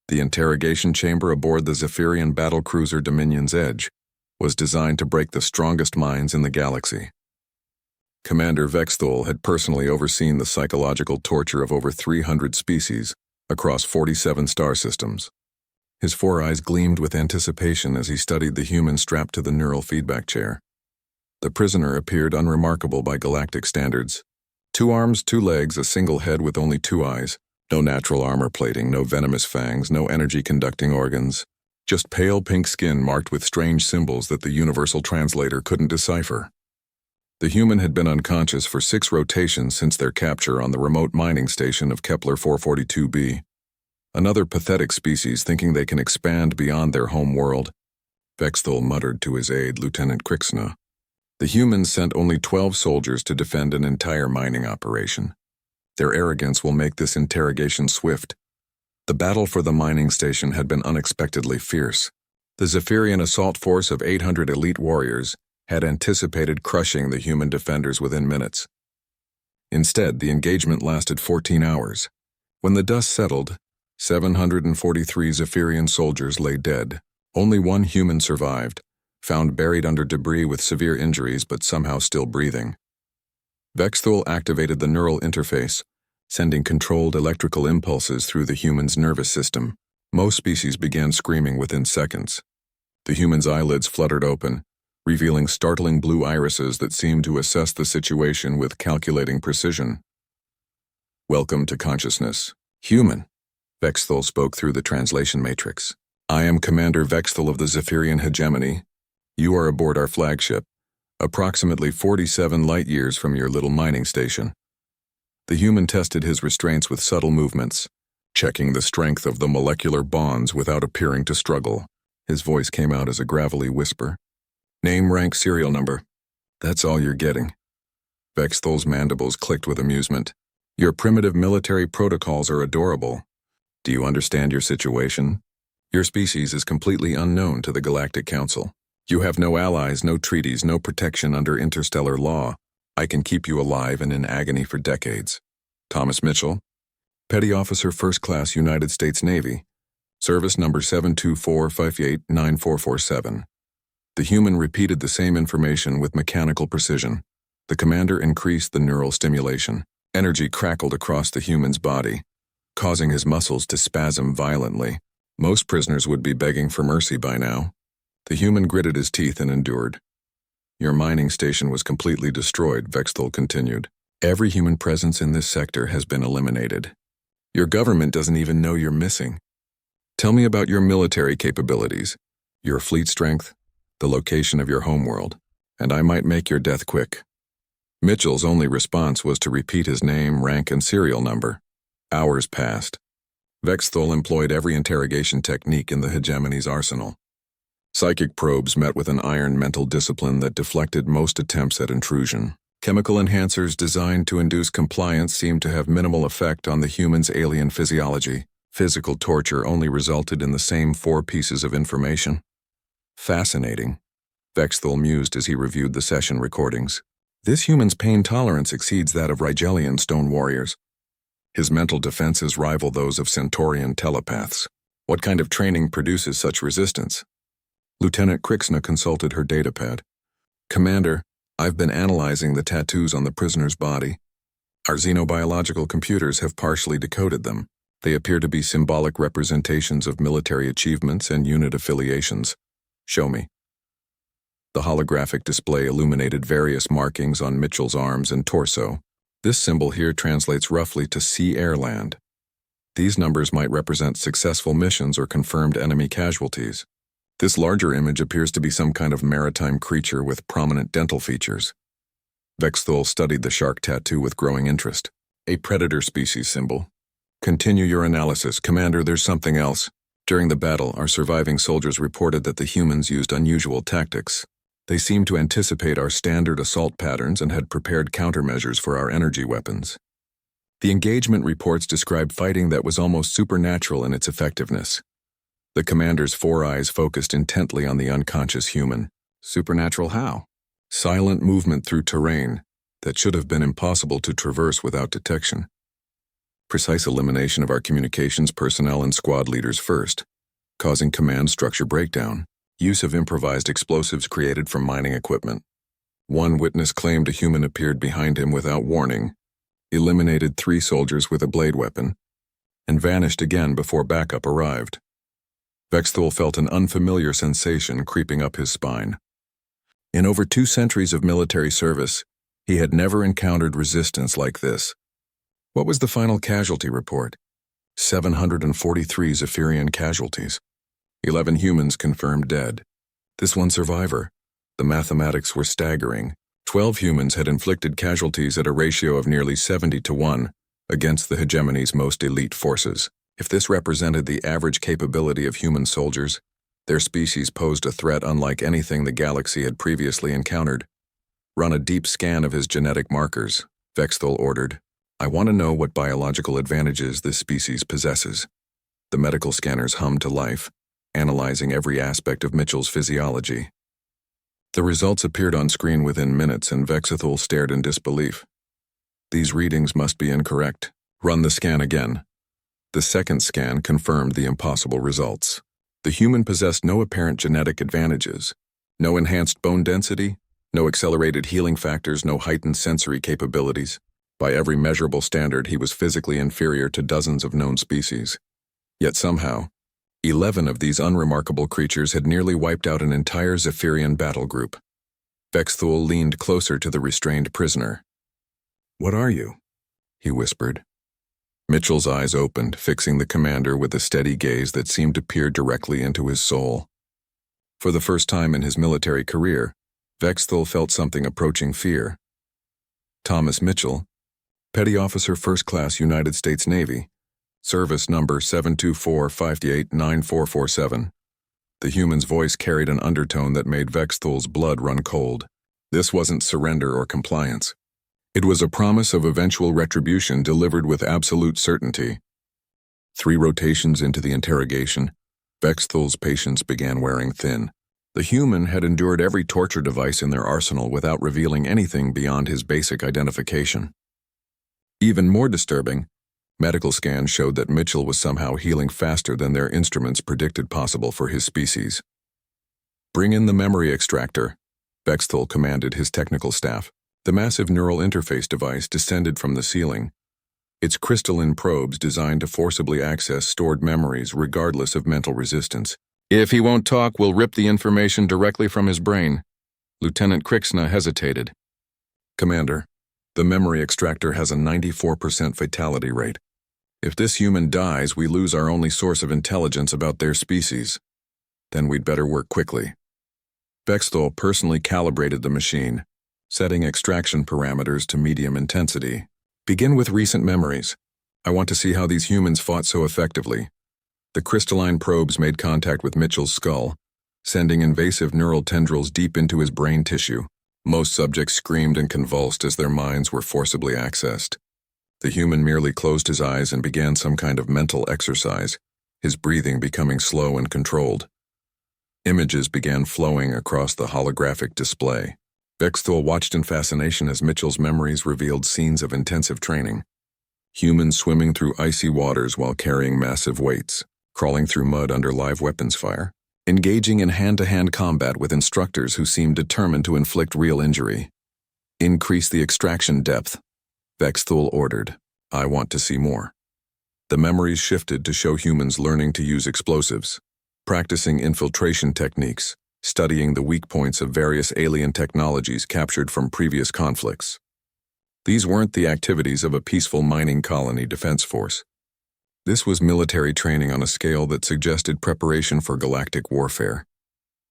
The interrogation chamber aboard the Zephyrian battlecruiser Dominion's Edge was designed to break the strongest minds in the galaxy. Commander Vexthul had personally overseen the psychological torture of over 300 species across 47 star systems. His four eyes gleamed with anticipation as he studied the human strapped to the neural feedback chair. The prisoner appeared unremarkable by galactic standards. 2 arms, 2 legs, a single head with only 2 eyes. No natural armor plating, no venomous fangs, no energy-conducting organs. Just pale pink skin marked with strange symbols that the universal translator couldn't decipher. The human had been unconscious for 6 rotations since their capture on the remote mining station of Kepler 442b. Another pathetic species thinking they can expand beyond their home world. Vexthul muttered to his aide, Lieutenant Crixna. The humans sent only 12 soldiers to defend an entire mining operation. Their arrogance will make this interrogation swift. The battle for the mining station had been unexpectedly fierce. The Zephyrian assault force of 800 elite warriors had anticipated crushing the human defenders within minutes. Instead, the engagement lasted 14 hours. When the dust settled, 743 Zephyrian soldiers lay dead. Only 1 human survived, found buried under debris with severe injuries but somehow still breathing. Vexthul activated the neural interface, sending controlled electrical impulses through the human's nervous system. Most species began screaming within seconds. The human's eyelids fluttered open, revealing startling blue irises that seemed to assess the situation with calculating precision. "Welcome to consciousness, human," Vexthul spoke through the translation matrix. "I am Commander Vexthul of the Zephyrian Hegemony. You are aboard our flagship, approximately 47 light-years from your little mining station." The human tested his restraints with subtle movements, checking the strength of the molecular bonds without appearing to struggle. His voice came out as a gravelly whisper. "Name, rank, serial number. That's all you're getting." Vexthul's mandibles clicked with amusement. "Your primitive military protocols are adorable. Do you understand your situation? Your species is completely unknown to the Galactic Council. You have no allies, no treaties, no protection under interstellar law. I can keep you alive and in agony for decades. Thomas Mitchell, Petty Officer, First Class, United States Navy, Service number 724589447. The human repeated the same information with mechanical precision. The commander increased the neural stimulation. Energy crackled across the human's body, causing his muscles to spasm violently. Most prisoners would be begging for mercy by now. The human gritted his teeth and endured. "Your mining station was completely destroyed," Vexthul continued. "Every human presence in this sector has been eliminated. Your government doesn't even know you're missing. Tell me about your military capabilities, your fleet strength, the location of your homeworld, and I might make your death quick." Mitchell's only response was to repeat his name, rank, and serial number. Hours passed. Vexthul employed every interrogation technique in the hegemony's arsenal. Psychic probes met with an iron mental discipline that deflected most attempts at intrusion. Chemical enhancers designed to induce compliance seemed to have minimal effect on the human's alien physiology. Physical torture only resulted in the same 4 pieces of information. "Fascinating," Vexthul mused as he reviewed the session recordings. "This human's pain tolerance exceeds that of Rigelian stone warriors. His mental defenses rival those of Centaurian telepaths. What kind of training produces such resistance?" Lieutenant Crixna consulted her datapad. "Commander, I've been analyzing the tattoos on the prisoner's body. Our xenobiological computers have partially decoded them. They appear to be symbolic representations of military achievements and unit affiliations. Show me." The holographic display illuminated various markings on Mitchell's arms and torso. This symbol here translates roughly to Sea Air Land. These numbers might represent successful missions or confirmed enemy casualties. This larger image appears to be some kind of maritime creature with prominent dental features. Vexthul studied the shark tattoo with growing interest. "A predator species symbol. Continue your analysis, Commander, there's something else." During the battle, our surviving soldiers reported that the humans used unusual tactics. They seemed to anticipate our standard assault patterns and had prepared countermeasures for our energy weapons. The engagement reports described fighting that was almost supernatural in its effectiveness. The commander's 4 eyes focused intently on the unconscious human. "Supernatural how?" "Silent movement through terrain that should have been impossible to traverse without detection." Precise elimination of our communications personnel and squad leaders first, causing command structure breakdown. Use of improvised explosives created from mining equipment. One witness claimed a human appeared behind him without warning, eliminated 3 soldiers with a blade weapon, and vanished again before backup arrived. Vexthul felt an unfamiliar sensation creeping up his spine. In over 2 centuries of military service, he had never encountered resistance like this. What was the final casualty report? 743 Zephyrian casualties. 11 humans confirmed dead. This one survivor. The mathematics were staggering. 12 humans had inflicted casualties at a ratio of nearly 70-1 against the hegemony's most elite forces. If this represented the average capability of human soldiers, their species posed a threat unlike anything the galaxy had previously encountered. Run a deep scan of his genetic markers, Vexthul ordered. I want to know what biological advantages this species possesses. The medical scanners hummed to life, analyzing every aspect of Mitchell's physiology. The results appeared on screen within minutes, and Vexthul stared in disbelief. These readings must be incorrect. Run the scan again. The second scan confirmed the impossible results. The human possessed no apparent genetic advantages. No enhanced bone density, no accelerated healing factors, no heightened sensory capabilities. By every measurable standard, he was physically inferior to dozens of known species. Yet somehow, 11 of these unremarkable creatures had nearly wiped out an entire Zephyrian battle group. Vexthul leaned closer to the restrained prisoner. "What are you?" he whispered. Mitchell's eyes opened, fixing the commander with a steady gaze that seemed to peer directly into his soul. For the first time in his military career, Vexthul felt something approaching fear. Thomas Mitchell, Petty Officer First Class United States Navy, Service Number 724589447. The human's voice carried an undertone that made Vexthul's blood run cold. This wasn't surrender or compliance. It was a promise of eventual retribution delivered with absolute certainty. 3 rotations into the interrogation, Vexthul's patience began wearing thin. The human had endured every torture device in their arsenal without revealing anything beyond his basic identification. Even more disturbing, medical scans showed that Mitchell was somehow healing faster than their instruments predicted possible for his species. "Bring in the memory extractor," Vexthul commanded his technical staff. The massive neural interface device descended from the ceiling, its crystalline probes designed to forcibly access stored memories regardless of mental resistance. "If he won't talk, we'll rip the information directly from his brain." Lieutenant Krixna hesitated. "Commander, the memory extractor has a 94% fatality rate. If this human dies, we lose our only source of intelligence about their species. Then we'd better work quickly." Vexthul personally calibrated the machine, setting extraction parameters to medium intensity. "Begin with recent memories. I want to see how these humans fought so effectively." The crystalline probes made contact with Mitchell's skull, sending invasive neural tendrils deep into his brain tissue. Most subjects screamed and convulsed as their minds were forcibly accessed. The human merely closed his eyes and began some kind of mental exercise, his breathing becoming slow and controlled. Images began flowing across the holographic display. Vexthul watched in fascination as Mitchell's memories revealed scenes of intensive training. Humans swimming through icy waters while carrying massive weights, crawling through mud under live weapons fire, engaging in hand-to-hand combat with instructors who seemed determined to inflict real injury. "Increase the extraction depth," Vexthul ordered. "I want to see more." The memories shifted to show humans learning to use explosives, practicing infiltration techniques, studying the weak points of various alien technologies captured from previous conflicts. These weren't the activities of a peaceful mining colony defense force. This was military training on a scale that suggested preparation for galactic warfare.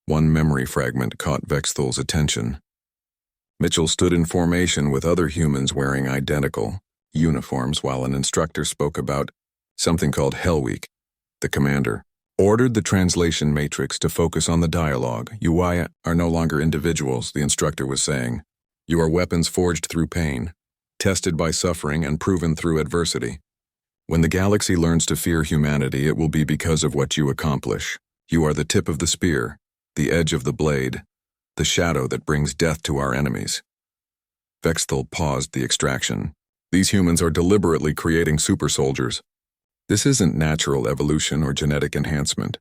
One memory fragment caught Vexthul's attention. Mitchell stood in formation with other humans wearing identical uniforms while an instructor spoke about something called Hell Week. The commander ordered the translation matrix to focus on the dialogue. "You are no longer individuals," the instructor was saying. "You are weapons forged through pain, tested by suffering and proven through adversity. When the galaxy learns to fear humanity, it will be because of what you accomplish. You are the tip of the spear, the edge of the blade, the shadow that brings death to our enemies." Vexthul paused the extraction. These humans are deliberately creating super soldiers. This isn't natural evolution or genetic enhancement.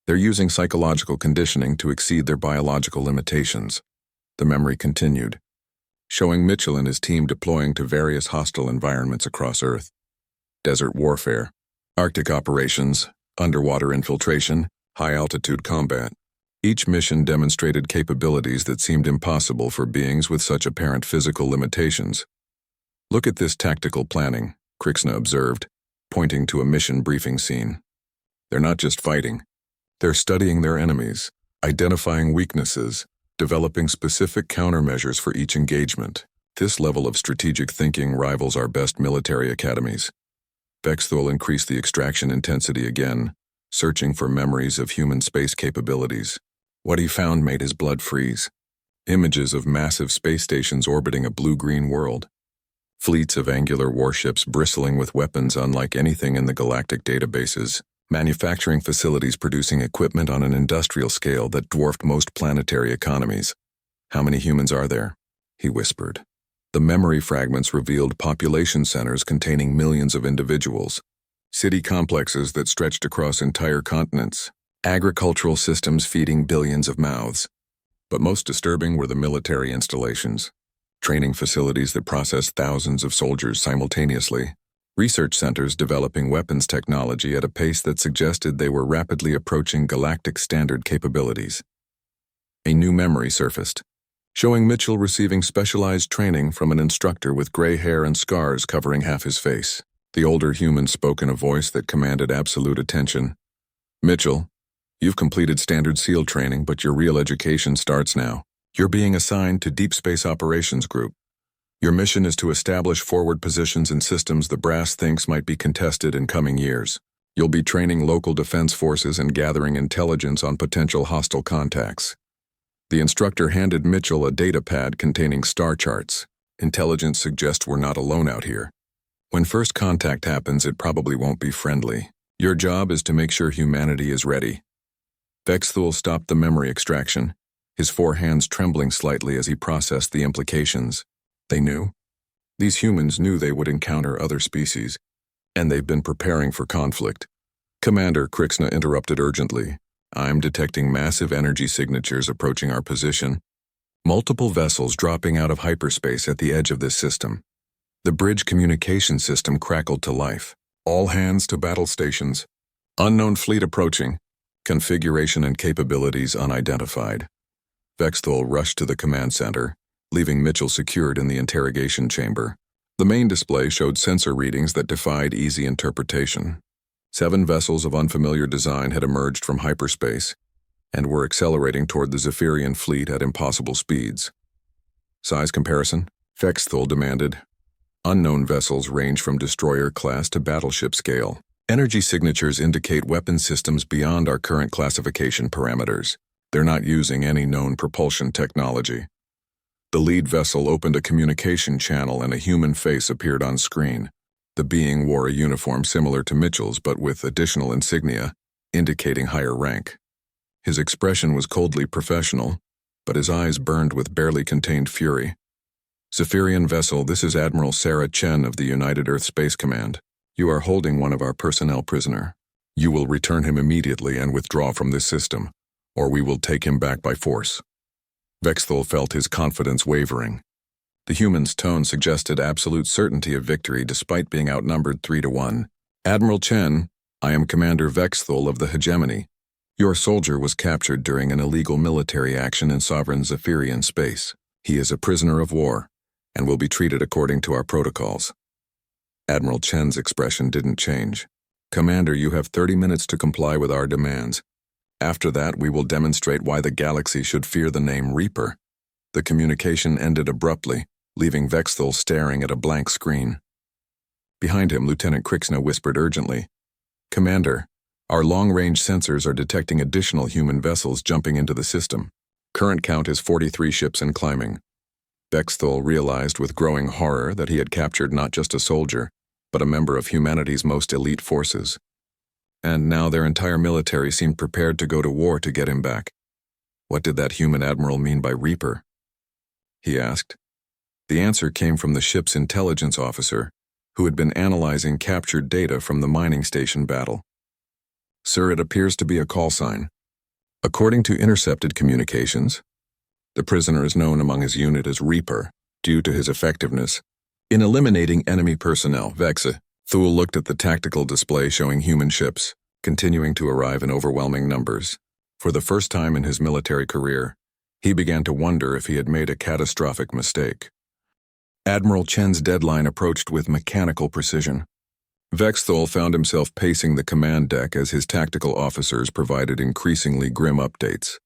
They're using psychological conditioning to exceed their biological limitations. The memory continued, showing Mitchell and his team deploying to various hostile environments across Earth. Desert warfare, Arctic operations, underwater infiltration, high-altitude combat. Each mission demonstrated capabilities that seemed impossible for beings with such apparent physical limitations. "Look at this tactical planning," Krixna observed, pointing to a mission briefing scene. "They're not just fighting. They're studying their enemies, identifying weaknesses, developing specific countermeasures for each engagement. This level of strategic thinking rivals our best military academies." Vexthul increased the extraction intensity again, searching for memories of human space capabilities. What he found made his blood freeze. Images of massive space stations orbiting a blue-green world. Fleets of angular warships bristling with weapons unlike anything in the galactic databases. Manufacturing facilities producing equipment on an industrial scale that dwarfed most planetary economies. "How many humans are there?" he whispered. The memory fragments revealed population centers containing millions of individuals, city complexes that stretched across entire continents, agricultural systems feeding billions of mouths. But most disturbing were the military installations, training facilities that processed thousands of soldiers simultaneously, research centers developing weapons technology at a pace that suggested they were rapidly approaching galactic standard capabilities. A new memory surfaced, showing Mitchell receiving specialized training from an instructor with gray hair and scars covering half his face. The older human spoke in a voice that commanded absolute attention. "Mitchell, you've completed standard SEAL training, but your real education starts now. You're being assigned to Deep Space Operations Group. Your mission is to establish forward positions in systems the brass thinks might be contested in coming years. You'll be training local defense forces and gathering intelligence on potential hostile contacts." The instructor handed Mitchell a data pad containing star charts. "Intelligence suggests we're not alone out here. When first contact happens, it probably won't be friendly. Your job is to make sure humanity is ready." Vexthul stopped the memory extraction, his four hands trembling slightly as he processed the implications. They knew. These humans knew they would encounter other species, and they've been preparing for conflict. "Commander," Krixna interrupted urgently, "I'm detecting massive energy signatures approaching our position. Multiple vessels dropping out of hyperspace at the edge of this system." The bridge communication system crackled to life. "All hands to battle stations. Unknown fleet approaching. Configuration and capabilities unidentified." Vexthul rushed to the command center, leaving Mitchell secured in the interrogation chamber. The main display showed sensor readings that defied easy interpretation. 7 vessels of unfamiliar design had emerged from hyperspace and were accelerating toward the Zephyrian fleet at impossible speeds. "Size comparison?" Vexthul demanded. Unknown vessels range from destroyer class to battleship scale. Energy signatures indicate weapon systems beyond our current classification parameters. They're not using any known propulsion technology. The lead vessel opened a communication channel and a human face appeared on screen. The being wore a uniform similar to Mitchell's but with additional insignia, indicating higher rank. His expression was coldly professional, but his eyes burned with barely contained fury. "Zephyrian vessel, this is Admiral Sarah Chen of the United Earth Space Command. You are holding one of our personnel prisoner. You will return him immediately and withdraw from this system, or we will take him back by force." Vexthul felt his confidence wavering. The human's tone suggested absolute certainty of victory despite being outnumbered 3-1. "Admiral Chen, I am Commander Vexthul of the Hegemony. Your soldier was captured during an illegal military action in sovereign Zephyrian space. He is a prisoner of war and will be treated according to our protocols." Admiral Chen's expression didn't change. "Commander, you have 30 minutes to comply with our demands. After that, we will demonstrate why the galaxy should fear the name Reaper." The communication ended abruptly, leaving Vexthul staring at a blank screen. Behind him, Lieutenant Krixna whispered urgently, "Commander, our long-range sensors are detecting additional human vessels jumping into the system. Current count is 43 ships and climbing." Vexthul realized with growing horror that he had captured not just a soldier, but a member of humanity's most elite forces. And now their entire military seemed prepared to go to war to get him back. What did that human admiral mean by Reaper? He asked. The answer came from the ship's intelligence officer, who had been analyzing captured data from the mining station battle. Sir, it appears to be a call sign. According to intercepted communications, the prisoner is known among his unit as Reaper, due to his effectiveness in eliminating enemy personnel. Thule looked at the tactical display showing human ships, continuing to arrive in overwhelming numbers. For the first time in his military career, he began to wonder if he had made a catastrophic mistake. Admiral Chen's deadline approached with mechanical precision. Vexthul found himself pacing the command deck as his tactical officers provided increasingly grim updates.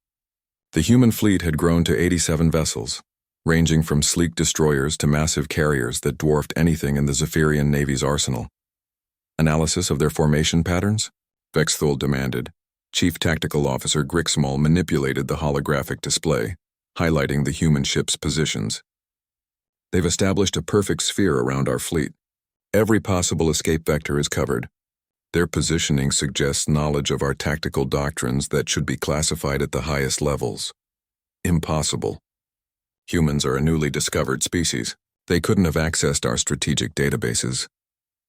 The human fleet had grown to 87 vessels, ranging from sleek destroyers to massive carriers that dwarfed anything in the Zephyrian Navy's arsenal. Analysis of their formation patterns? Vexthul demanded. Chief Tactical Officer Grixmal manipulated the holographic display, highlighting the human ship's positions. They've established a perfect sphere around our fleet. Every possible escape vector is covered. Their positioning suggests knowledge of our tactical doctrines that should be classified at the highest levels. Impossible. Humans are a newly discovered species. They couldn't have accessed our strategic databases.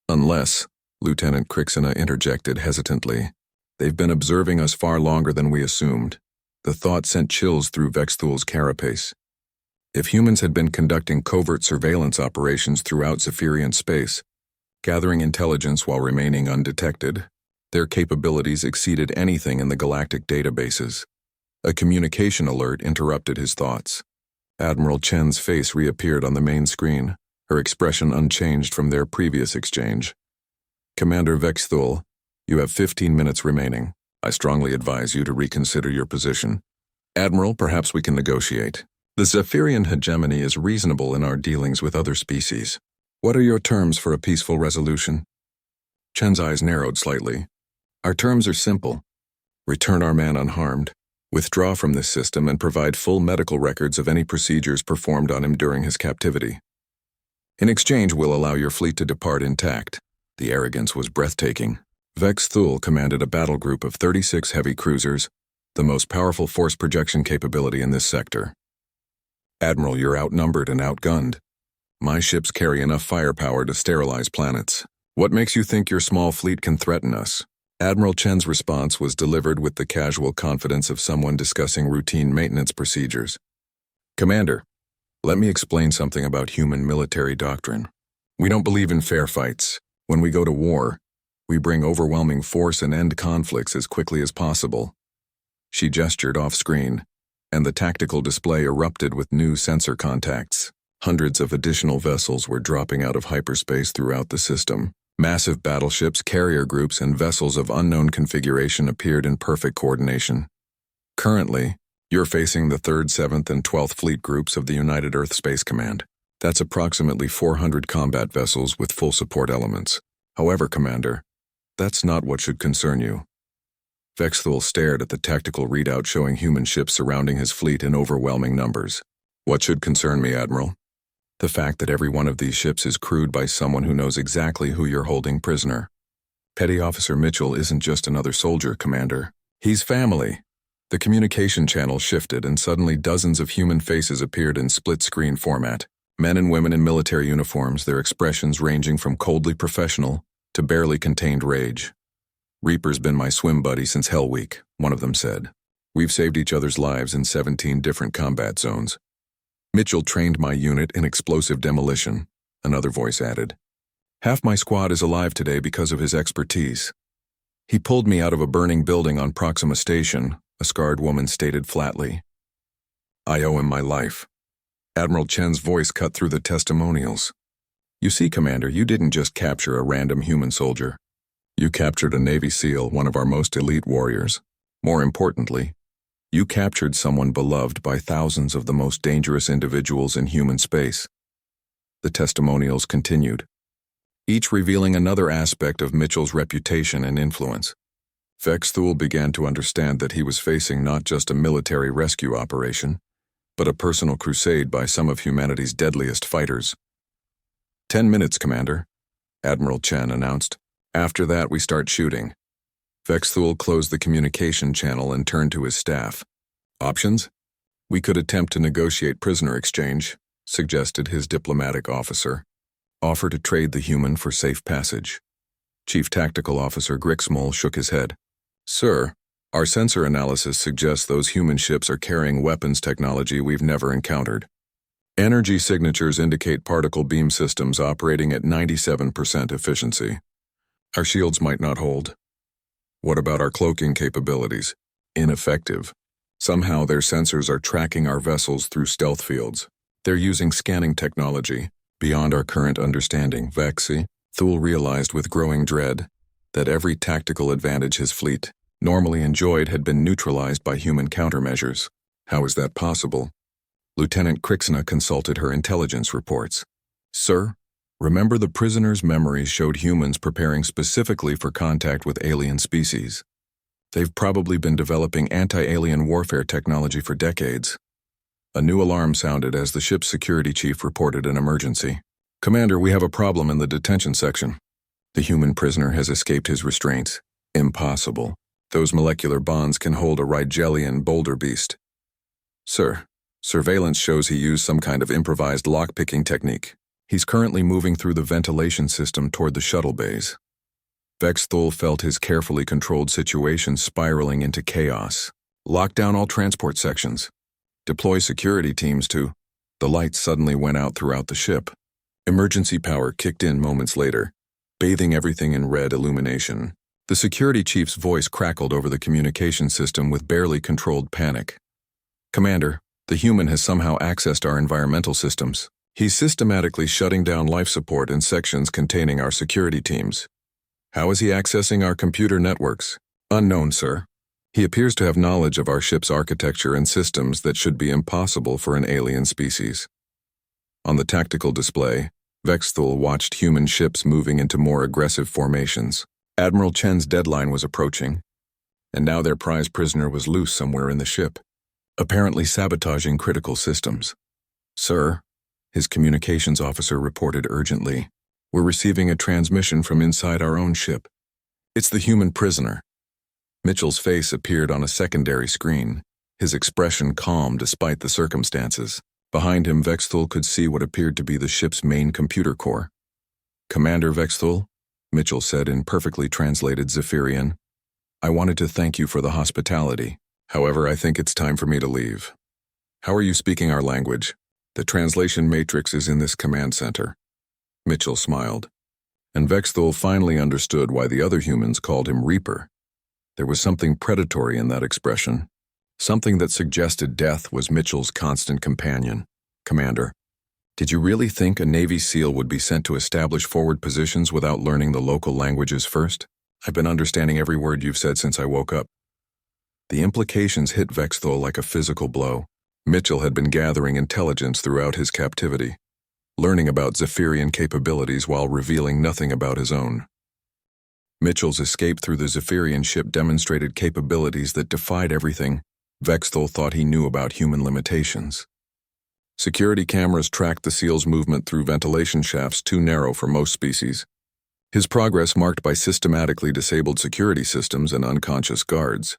Unless, Lieutenant Crixina interjected hesitantly, they've been observing us far longer than we assumed. The thought sent chills through Vexthul's carapace. If humans had been conducting covert surveillance operations throughout Zephyrian space, gathering intelligence while remaining undetected, their capabilities exceeded anything in the galactic databases. A communication alert interrupted his thoughts. Admiral Chen's face reappeared on the main screen, her expression unchanged from their previous exchange. Commander Vexthul, you have 15 minutes remaining. I strongly advise you to reconsider your position. Admiral, perhaps we can negotiate. The Zephyrian hegemony is reasonable in our dealings with other species. What are your terms for a peaceful resolution? Chen's eyes narrowed slightly. Our terms are simple. Return our man unharmed, withdraw from this system, and provide full medical records of any procedures performed on him during his captivity. In exchange, we'll allow your fleet to depart intact. The arrogance was breathtaking. Vexthul commanded a battle group of 36 heavy cruisers, the most powerful force projection capability in this sector. Admiral, you're outnumbered and outgunned. My ships carry enough firepower to sterilize planets. What makes you think your small fleet can threaten us? Admiral Chen's response was delivered with the casual confidence of someone discussing routine maintenance procedures. Commander, let me explain something about human military doctrine. We don't believe in fair fights. When we go to war, we bring overwhelming force and end conflicts as quickly as possible. She gestured off-screen, and the tactical display erupted with new sensor contacts. Hundreds of additional vessels were dropping out of hyperspace throughout the system. Massive battleships, carrier groups, and vessels of unknown configuration appeared in perfect coordination. Currently, you're facing the 3rd, 7th, and 12th Fleet groups of the United Earth Space Command. That's approximately 400 combat vessels with full support elements. However, Commander, that's not what should concern you. Vexthul stared at the tactical readout showing human ships surrounding his fleet in overwhelming numbers. What should concern me, Admiral? The fact that every one of these ships is crewed by someone who knows exactly who you're holding prisoner. Petty Officer Mitchell isn't just another soldier, Commander. He's family. The communication channel shifted and suddenly dozens of human faces appeared in split-screen format. Men and women in military uniforms, their expressions ranging from coldly professional to barely contained rage. Reaper's been my swim buddy since Hell Week, one of them said. We've saved each other's lives in 17 different combat zones. Mitchell trained my unit in explosive demolition, another voice added. Half my squad is alive today because of his expertise. He pulled me out of a burning building on Proxima Station, a scarred woman stated flatly. I owe him my life. Admiral Chen's voice cut through the testimonials. You see, Commander, you didn't just capture a random human soldier. You captured a Navy SEAL, one of our most elite warriors. More importantly, you captured someone beloved by thousands of the most dangerous individuals in human space. The testimonials continued, each revealing another aspect of Mitchell's reputation and influence. Vexthul began to understand that he was facing not just a military rescue operation, but a personal crusade by some of humanity's deadliest fighters. 10 minutes, Commander, Admiral Chen announced. After that, we start shooting. Vexthul closed the communication channel and turned to his staff. Options? We could attempt to negotiate prisoner exchange, suggested his diplomatic officer. Offer to trade the human for safe passage. Chief Tactical Officer Grixmol shook his head. Sir, our sensor analysis suggests those human ships are carrying weapons technology we've never encountered. Energy signatures indicate particle beam systems operating at 97% efficiency. Our shields might not hold. What about our cloaking capabilities? Ineffective. Somehow their sensors are tracking our vessels through stealth fields. They're using scanning technology beyond our current understanding. Vexi, Thule realized with growing dread that every tactical advantage his fleet normally enjoyed had been neutralized by human countermeasures. How is that possible? Lieutenant Krixna consulted her intelligence reports. Sir, remember the prisoner's memories showed humans preparing specifically for contact with alien species. They've probably been developing anti-alien warfare technology for decades. A new alarm sounded as the ship's security chief reported an emergency. Commander, we have a problem in the detention section. The human prisoner has escaped his restraints. Impossible. Those molecular bonds can hold a Rigelian boulder beast. Sir, surveillance shows he used some kind of improvised lock-picking technique. He's currently moving through the ventilation system toward the shuttle bays. Vexthul felt his carefully controlled situation spiraling into chaos. Lock down all transport sections. Deploy security teams to... The lights suddenly went out throughout the ship. Emergency power kicked in moments later, bathing everything in red illumination. The security chief's voice crackled over the communication system with barely controlled panic. Commander, the human has somehow accessed our environmental systems. He's systematically shutting down life support in sections containing our security teams. How is he accessing our computer networks? Unknown, sir. He appears to have knowledge of our ship's architecture and systems that should be impossible for an alien species. On the tactical display, Vexthul watched human ships moving into more aggressive formations. Admiral Chen's deadline was approaching, and now their prize prisoner was loose somewhere in the ship, apparently sabotaging critical systems. Sir, his communications officer reported urgently, we're receiving a transmission from inside our own ship. It's the human prisoner. Mitchell's face appeared on a secondary screen, his expression calm despite the circumstances. Behind him, Vexthul could see what appeared to be the ship's main computer core. Commander Vexthul, Mitchell said in perfectly translated Zephyrian, I wanted to thank you for the hospitality. However, I think it's time for me to leave. How are you speaking our language? The translation matrix is in this command center. Mitchell smiled, and Vexthul finally understood why the other humans called him Reaper. There was something predatory in that expression, something that suggested death was Mitchell's constant companion. Commander, did you really think a Navy SEAL would be sent to establish forward positions without learning the local languages first? I've been understanding every word you've said since I woke up. The implications hit Vexthul like a physical blow. Mitchell had been gathering intelligence throughout his captivity, learning about Zephyrian capabilities while revealing nothing about his own. Mitchell's escape through the Zephyrian ship demonstrated capabilities that defied everything Vexthul thought he knew about human limitations. Security cameras tracked the SEAL's movement through ventilation shafts too narrow for most species. His progress marked by systematically disabled security systems and unconscious guards.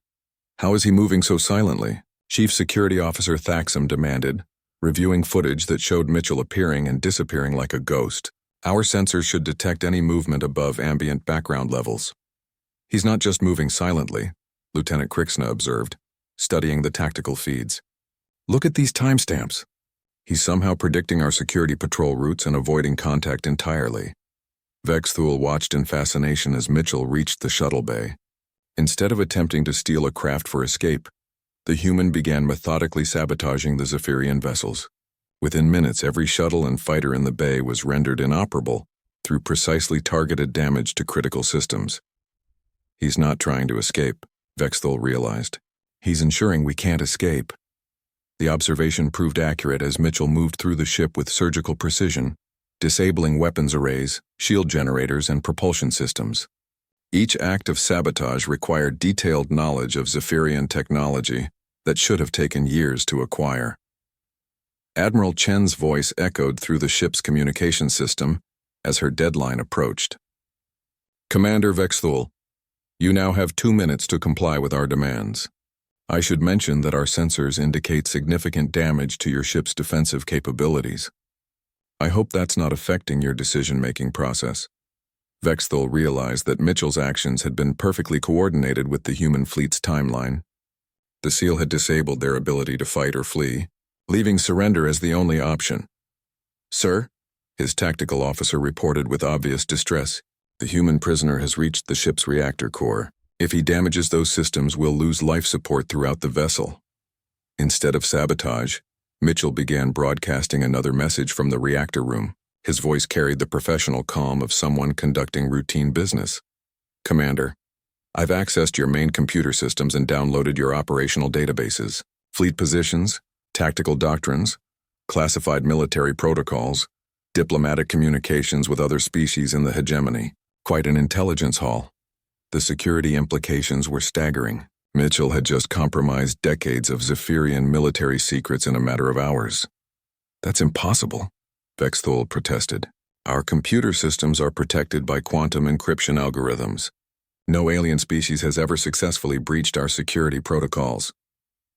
How is he moving so silently? Chief Security Officer Thaxam demanded, reviewing footage that showed Mitchell appearing and disappearing like a ghost. Our sensors should detect any movement above ambient background levels. He's not just moving silently, Lieutenant Krixna observed, studying the tactical feeds. Look at these timestamps. He's somehow predicting our security patrol routes and avoiding contact entirely. Vexthul watched in fascination as Mitchell reached the shuttle bay. Instead of attempting to steal a craft for escape, the human began methodically sabotaging the Zephyrian vessels. Within minutes, every shuttle and fighter in the bay was rendered inoperable through precisely targeted damage to critical systems. He's not trying to escape, Vexthul realized. He's ensuring we can't escape. The observation proved accurate as Mitchell moved through the ship with surgical precision, disabling weapons arrays, shield generators, and propulsion systems. Each act of sabotage required detailed knowledge of Zephyrian technology that should have taken years to acquire. Admiral Chen's voice echoed through the ship's communication system as her deadline approached. Commander Vexthul, you now have 2 minutes to comply with our demands. I should mention that our sensors indicate significant damage to your ship's defensive capabilities. I hope that's not affecting your decision-making process. Vexthul realized that Mitchell's actions had been perfectly coordinated with the human fleet's timeline. The SEAL had disabled their ability to fight or flee, leaving surrender as the only option. "Sir," his tactical officer reported with obvious distress, "the human prisoner has reached the ship's reactor core. If he damages those systems, we'll lose life support throughout the vessel." Instead of sabotage, Mitchell began broadcasting another message from the reactor room. His voice carried the professional calm of someone conducting routine business. "Commander, I've accessed your main computer systems and downloaded your operational databases, fleet positions, tactical doctrines, classified military protocols, diplomatic communications with other species in the hegemony. Quite an intelligence haul." The security implications were staggering. Mitchell had just compromised decades of Zephyrian military secrets in a matter of hours. "That's impossible," Vexthul protested. "Our computer systems are protected by quantum encryption algorithms. No alien species has ever successfully breached our security protocols.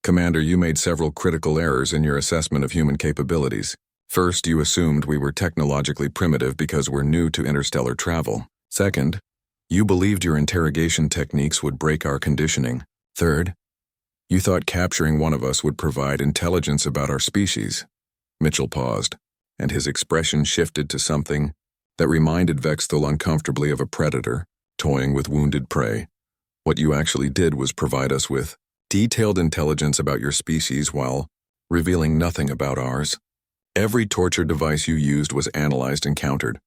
Commander, you made several critical errors in your assessment of human capabilities. First, you assumed we were technologically primitive because we're new to interstellar travel. Second, you believed your interrogation techniques would break our conditioning. Third, you thought capturing one of us would provide intelligence about our species." Mitchell paused, and his expression shifted to something that reminded Vexthul uncomfortably of a predator toying with wounded prey. "What you actually did was provide us with detailed intelligence about your species while revealing nothing about ours. Every torture device you used was analyzed and countered.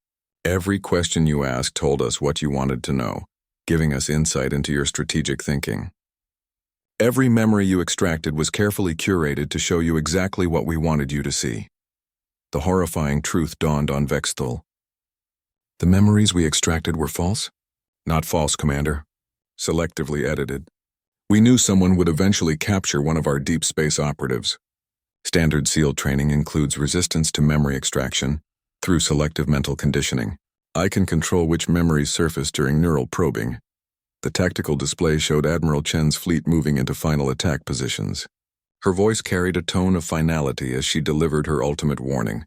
Every question you asked told us what you wanted to know, giving us insight into your strategic thinking. Every memory you extracted was carefully curated to show you exactly what we wanted you to see." The horrifying truth dawned on Vexthul. "The memories we extracted were false?" "Not false, Commander. Selectively edited. We knew someone would eventually capture one of our deep space operatives. Standard SEAL training includes resistance to memory extraction through selective mental conditioning. I can control which memories surface during neural probing." The tactical display showed Admiral Chen's fleet moving into final attack positions. Her voice carried a tone of finality as she delivered her ultimate warning.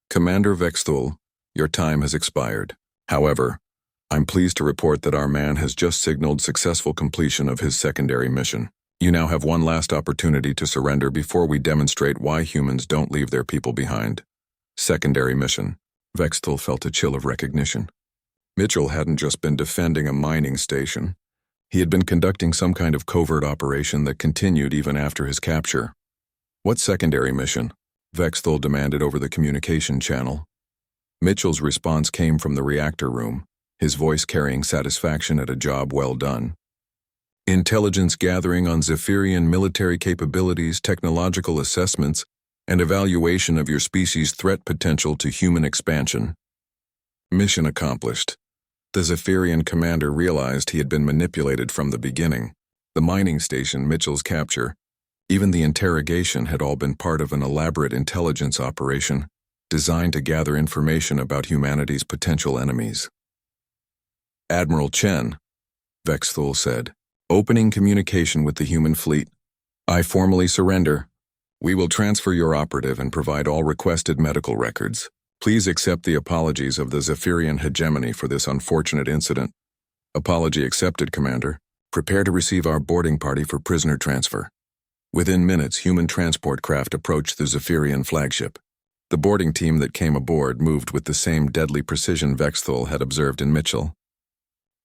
"Commander Vexthul, your time has expired. However, I'm pleased to report that our man has just signaled successful completion of his secondary mission. You now have one last opportunity to surrender before we demonstrate why humans don't leave their people behind." Secondary mission. Vexthul felt a chill of recognition. Mitchell hadn't just been defending a mining station. He had been conducting some kind of covert operation that continued even after his capture. "What secondary mission?" Vexthul demanded over the communication channel. Mitchell's response came from the reactor room, his voice carrying satisfaction at a job well done. "Intelligence gathering on Zephyrian military capabilities, technological assessments, and evaluation of your species' threat potential to human expansion." Mission accomplished. The Zephyrian commander realized he had been manipulated from the beginning. The mining station, Mitchell's capture, even the interrogation had all been part of an elaborate intelligence operation designed to gather information about humanity's potential enemies. "Admiral Chen," Vexthul said, "opening communication with the human fleet. I formally surrender. We will transfer your operative and provide all requested medical records. Please accept the apologies of the Zephyrian hegemony for this unfortunate incident." "Apology accepted, Commander. Prepare to receive our boarding party for prisoner transfer." Within minutes, human transport craft approached the Zephyrian flagship. The boarding team that came aboard moved with the same deadly precision Vexthul had observed in Mitchell.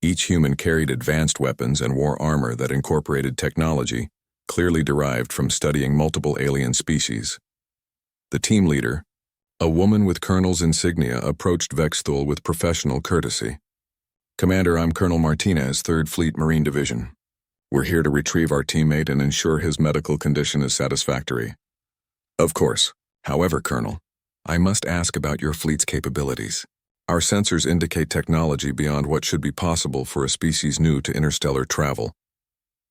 Each human carried advanced weapons and wore armor that incorporated technology clearly derived from studying multiple alien species. The team leader, a woman with colonel's insignia, approached Vexthul with professional courtesy. "Commander, I'm Colonel Martinez, 3rd Fleet Marine Division. We're here to retrieve our teammate and ensure his medical condition is satisfactory." "Of course. However, Colonel, I must ask about your fleet's capabilities. Our sensors indicate technology beyond what should be possible for a species new to interstellar travel."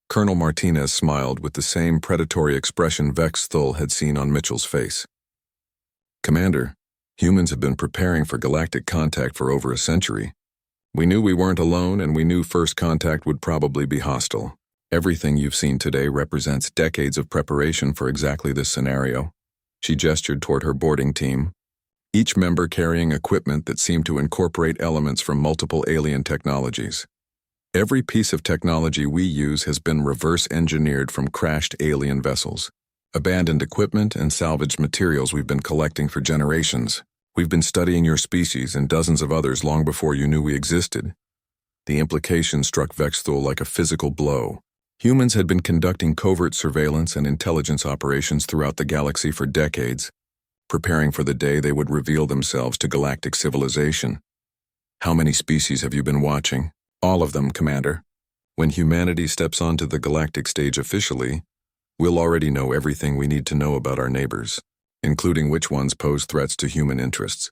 Colonel Martinez smiled with the same predatory expression Vexthul had seen on Mitchell's face. "Commander, humans have been preparing for galactic contact for over a century. We knew we weren't alone, and we knew first contact would probably be hostile. Everything you've seen today represents decades of preparation for exactly this scenario." She gestured toward her boarding team. each member carrying equipment that seemed to incorporate elements from multiple alien technologies. Every piece of technology we use has been reverse engineered from crashed alien vessels. Abandoned equipment and salvaged materials we've been collecting for generations. We've been studying your species and dozens of others long before you knew we existed. The implication struck Vexthul like a physical blow. Humans had been conducting covert surveillance and intelligence operations throughout the galaxy for decades, preparing for the day they would reveal themselves to galactic civilization. How many species have you been watching? All of them, Commander. When humanity steps onto the galactic stage officially, we'll already know everything we need to know about our neighbors, including which ones pose threats to human interests.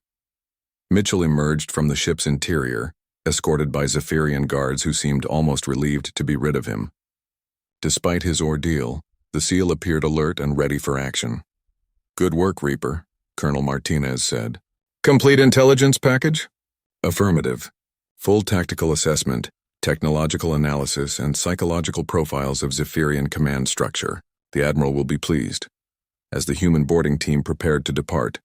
Mitchell emerged from the ship's interior, escorted by Zephyrian guards who seemed almost relieved to be rid of him. Despite his ordeal, the SEAL appeared alert and ready for action. "Good work, Reaper," Colonel Martinez said. "Complete intelligence package?" "Affirmative. Full tactical assessment, technological analysis, and psychological profiles of Zephyrian command structure. The Admiral will be pleased." As the human boarding team prepared to depart,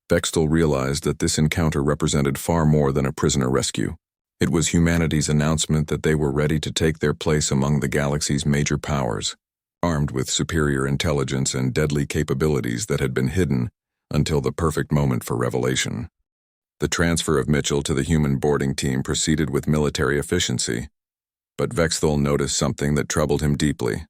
Vexthul realized that this encounter represented far more than a prisoner rescue. It was humanity's announcement that they were ready to take their place among the galaxy's major powers, armed with superior intelligence and deadly capabilities that had been hidden until the perfect moment for revelation. The transfer of Mitchell to the human boarding team proceeded with military efficiency, but Vexthul noticed something that troubled him deeply.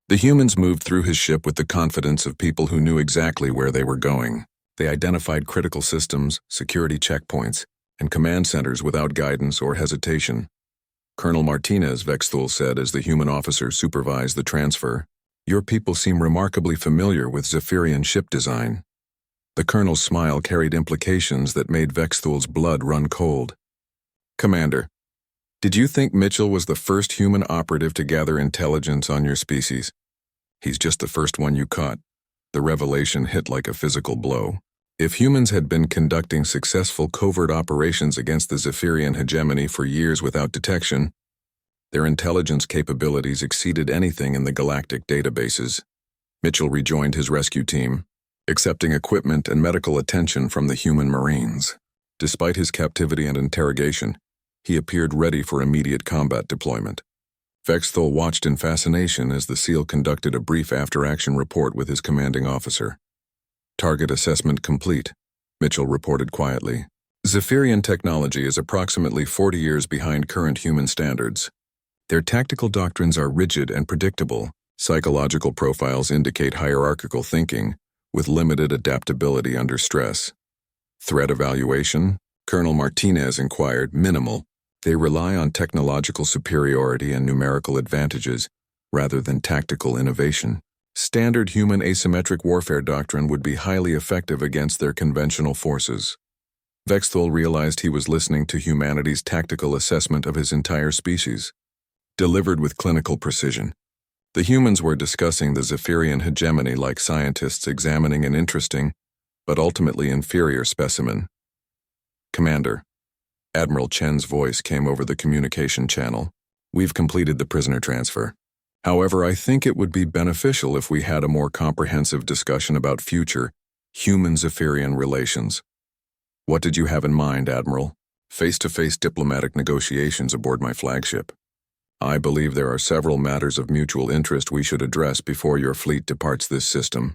The humans moved through his ship with the confidence of people who knew exactly where they were going. They identified critical systems, security checkpoints, and command centers without guidance or hesitation. "Colonel Martinez," Vexthul said as the human officer supervised the transfer, "your people seem remarkably familiar with Zephyrian ship design." The colonel's smile carried implications that made Vexthul's blood run cold. "Commander, did you think Mitchell was the first human operative to gather intelligence on your species? He's just the first one you caught." The revelation hit like a physical blow. If humans had been conducting successful covert operations against the Zephyrian hegemony for years without detection, their intelligence capabilities exceeded anything in the galactic databases. Mitchell rejoined his rescue team, accepting equipment and medical attention from the human Marines. Despite his captivity and interrogation, he appeared ready for immediate combat deployment. Vexthul watched in fascination as the SEAL conducted a brief after-action report with his commanding officer. "Target assessment complete," Mitchell reported quietly. "Zephyrian technology is approximately 40 years behind current human standards. Their tactical doctrines are rigid and predictable. Psychological profiles indicate hierarchical thinking, with limited adaptability under stress. Threat evaluation?" Colonel Martinez inquired. "Minimal. They rely on technological superiority and numerical advantages, rather than tactical innovation. Standard human asymmetric warfare doctrine would be highly effective against their conventional forces." Vexthul realized he was listening to humanity's tactical assessment of his entire species, delivered with clinical precision. The humans were discussing the Zephyrian hegemony like scientists examining an interesting, but ultimately inferior specimen. "Commander," Admiral Chen's voice came over the communication channel, "we've completed the prisoner transfer. However, I think it would be beneficial if we had a more comprehensive discussion about future human-Zephyrian relations." "What did you have in mind, Admiral?" "Face-to-face diplomatic negotiations aboard my flagship. I believe there are several matters of mutual interest we should address before your fleet departs this system."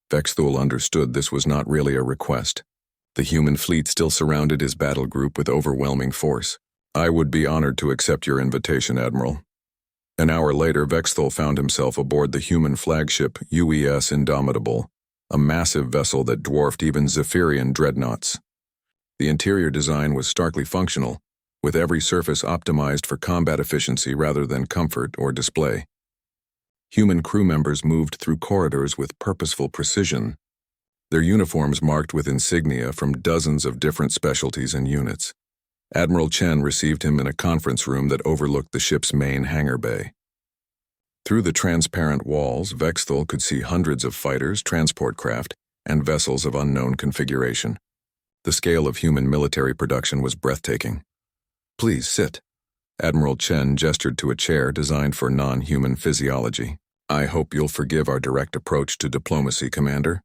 Vexthul understood this was not really a request. The human fleet still surrounded his battle group with overwhelming force. "I would be honored to accept your invitation, Admiral." An hour later, Vexthul found himself aboard the human flagship UES Indomitable, a massive vessel that dwarfed even Zephyrian dreadnoughts. The interior design was starkly functional, with every surface optimized for combat efficiency rather than comfort or display. Human crew members moved through corridors with purposeful precision, their uniforms marked with insignia from dozens of different specialties and units. Admiral Chen received him in a conference room that overlooked the ship's main hangar bay. Through the transparent walls, Vexthul could see hundreds of fighters, transport craft, and vessels of unknown configuration. The scale of human military production was breathtaking. "Please sit." Admiral Chen gestured to a chair designed for non-human physiology. "I hope you'll forgive our direct approach to diplomacy, Commander."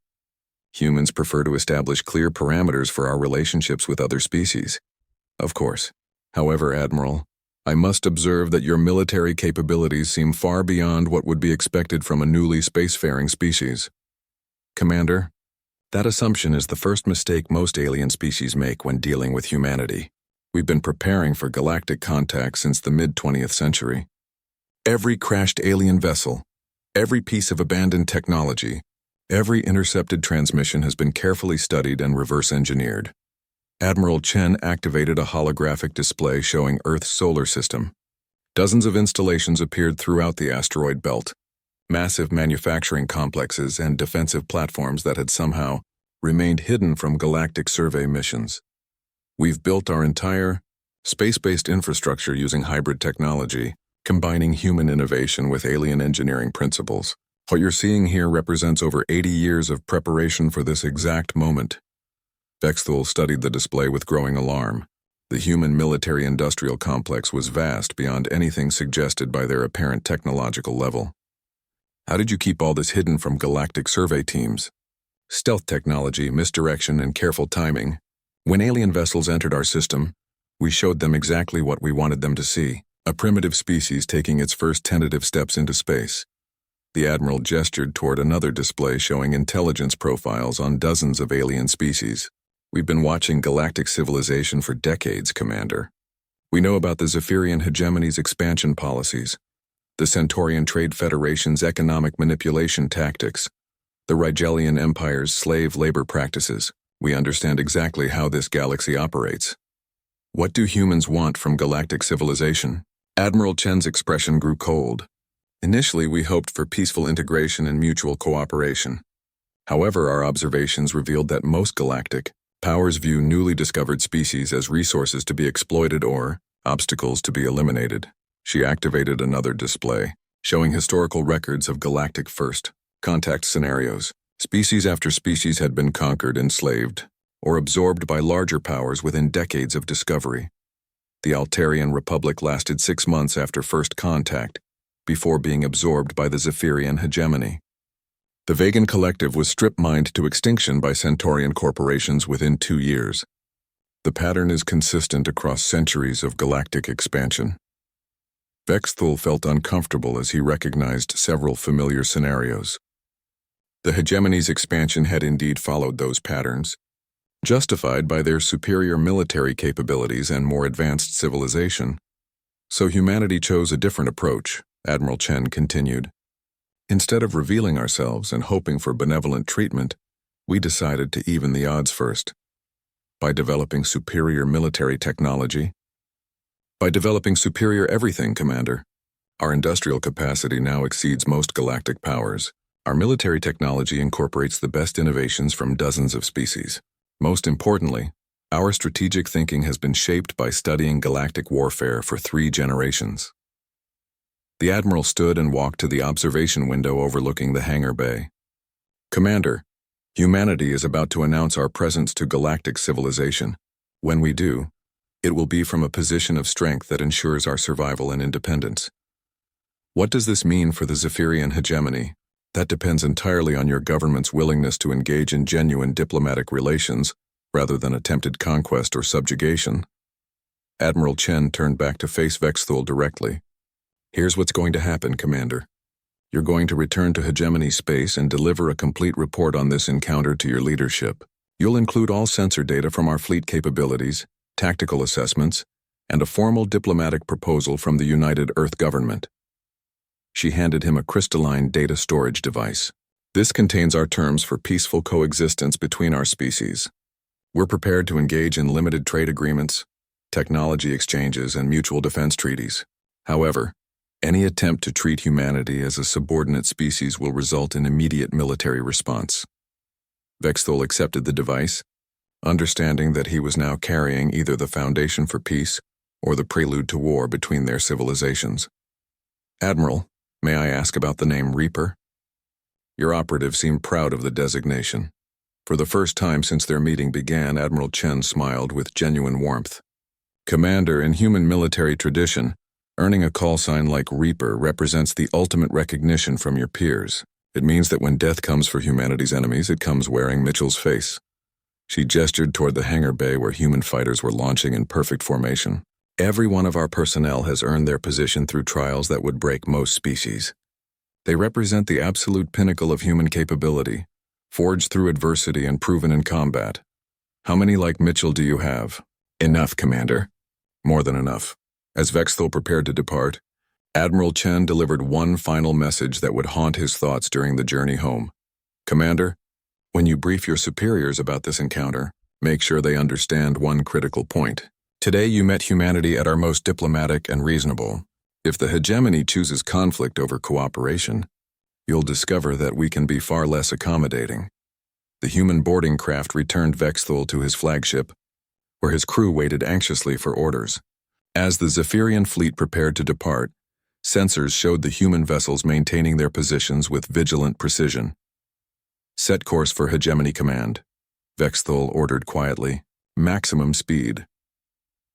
Humans prefer to establish clear parameters for our relationships with other species. Of course. However, Admiral, I must observe that your military capabilities seem far beyond what would be expected from a newly spacefaring species. Commander, that assumption is the first mistake most alien species make when dealing with humanity. We've been preparing for galactic contact since the mid-20th century. Every crashed alien vessel, every piece of abandoned technology, every intercepted transmission has been carefully studied and reverse-engineered. Admiral Chen activated a holographic display showing Earth's solar system. Dozens of installations appeared throughout the asteroid belt, massive manufacturing complexes and defensive platforms that had somehow remained hidden from galactic survey missions. We've built our entire space-based infrastructure using hybrid technology, combining human innovation with alien engineering principles. What you're seeing here represents over 80 years of preparation for this exact moment. Vexthul studied the display with growing alarm. The human military-industrial complex was vast beyond anything suggested by their apparent technological level. How did you keep all this hidden from galactic survey teams? Stealth technology, misdirection, and careful timing. When alien vessels entered our system, we showed them exactly what we wanted them to see, a primitive species taking its first tentative steps into space. The Admiral gestured toward another display showing intelligence profiles on dozens of alien species. We've been watching galactic civilization for decades, Commander. We know about the Zephyrian hegemony's expansion policies, the Centaurian Trade Federation's economic manipulation tactics, the Rigelian Empire's slave labor practices. We understand exactly how this galaxy operates. What do humans want from galactic civilization? Admiral Chen's expression grew cold. Initially, we hoped for peaceful integration and mutual cooperation. However, our observations revealed that most galactic powers view newly discovered species as resources to be exploited or obstacles to be eliminated. She activated another display, showing historical records of galactic first contact scenarios. Species after species had been conquered, enslaved, or absorbed by larger powers within decades of discovery. The Altarian Republic lasted 6 months after first contact, before being absorbed by the Zephyrian hegemony. The Vegan Collective was strip-mined to extinction by Centaurian corporations within 2 years. The pattern is consistent across centuries of galactic expansion. Vexthul felt uncomfortable as he recognized several familiar scenarios. The hegemony's expansion had indeed followed those patterns, justified by their superior military capabilities and more advanced civilization. So humanity chose a different approach, Admiral Chen continued. Instead of revealing ourselves and hoping for benevolent treatment, we decided to even the odds first. By developing superior military technology. By developing superior everything, Commander. Our industrial capacity now exceeds most galactic powers. Our military technology incorporates the best innovations from dozens of species. Most importantly, our strategic thinking has been shaped by studying galactic warfare for 3 generations. The Admiral stood and walked to the observation window overlooking the hangar bay. Commander, humanity is about to announce our presence to galactic civilization. When we do, it will be from a position of strength that ensures our survival and independence. What does this mean for the Zephyrian hegemony? That depends entirely on your government's willingness to engage in genuine diplomatic relations, rather than attempted conquest or subjugation. Admiral Chen turned back to face Vexthul directly. Here's what's going to happen, Commander. You're going to return to hegemony space and deliver a complete report on this encounter to your leadership. You'll include all sensor data from our fleet capabilities, tactical assessments, and a formal diplomatic proposal from the United Earth government. She handed him a crystalline data storage device. This contains our terms for peaceful coexistence between our species. We're prepared to engage in limited trade agreements, technology exchanges, and mutual defense treaties. However, any attempt to treat humanity as a subordinate species will result in immediate military response. Vexthul accepted the device, understanding that he was now carrying either the foundation for peace or the prelude to war between their civilizations. Admiral, may I ask about the name Reaper? Your operative seemed proud of the designation. For the first time since their meeting began, Admiral Chen smiled with genuine warmth. Commander, in human military tradition, earning a call sign like Reaper represents the ultimate recognition from your peers. It means that when death comes for humanity's enemies, it comes wearing Mitchell's face. She gestured toward the hangar bay where human fighters were launching in perfect formation. Every one of our personnel has earned their position through trials that would break most species. They represent the absolute pinnacle of human capability, forged through adversity and proven in combat. How many like Mitchell do you have? Enough, Commander. More than enough. As Vexthal prepared to depart, Admiral Chen delivered one final message that would haunt his thoughts during the journey home. Commander, when you brief your superiors about this encounter, make sure they understand one critical point. Today you met humanity at our most diplomatic and reasonable. If the hegemony chooses conflict over cooperation, you'll discover that we can be far less accommodating. The human boarding craft returned Vexthal to his flagship, where his crew waited anxiously for orders. As the Zephyrian fleet prepared to depart, sensors showed the human vessels maintaining their positions with vigilant precision. Set course for Hegemony Command, Vexthal ordered quietly. Maximum speed.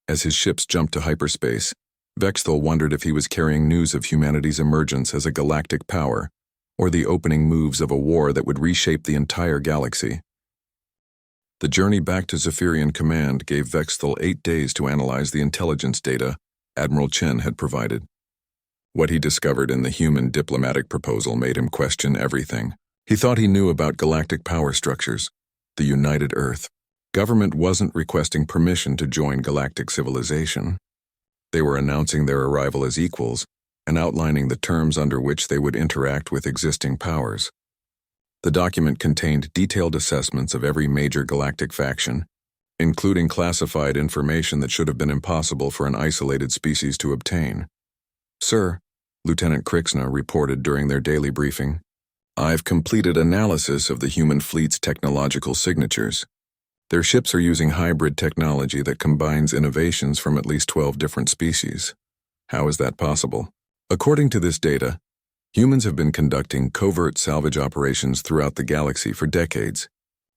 As his ships jumped to hyperspace, Vexthal wondered if he was carrying news of humanity's emergence as a galactic power, or the opening moves of a war that would reshape the entire galaxy. The journey back to Zephyrian Command gave Vexthal 8 days to analyze the intelligence data Admiral Chen had provided. What he discovered in the human diplomatic proposal made him question everything. He thought he knew about galactic power structures, the United Earth. Government wasn't requesting permission to join galactic civilization. They were announcing their arrival as equals and outlining the terms under which they would interact with existing powers. The document contained detailed assessments of every major galactic faction, including classified information that should have been impossible for an isolated species to obtain. Sir, Lieutenant Krixna reported during their daily briefing, I've completed analysis of the human fleet's technological signatures. Their ships are using hybrid technology that combines innovations from at least 12 different species. How is that possible? According to this data, humans have been conducting covert salvage operations throughout the galaxy for decades.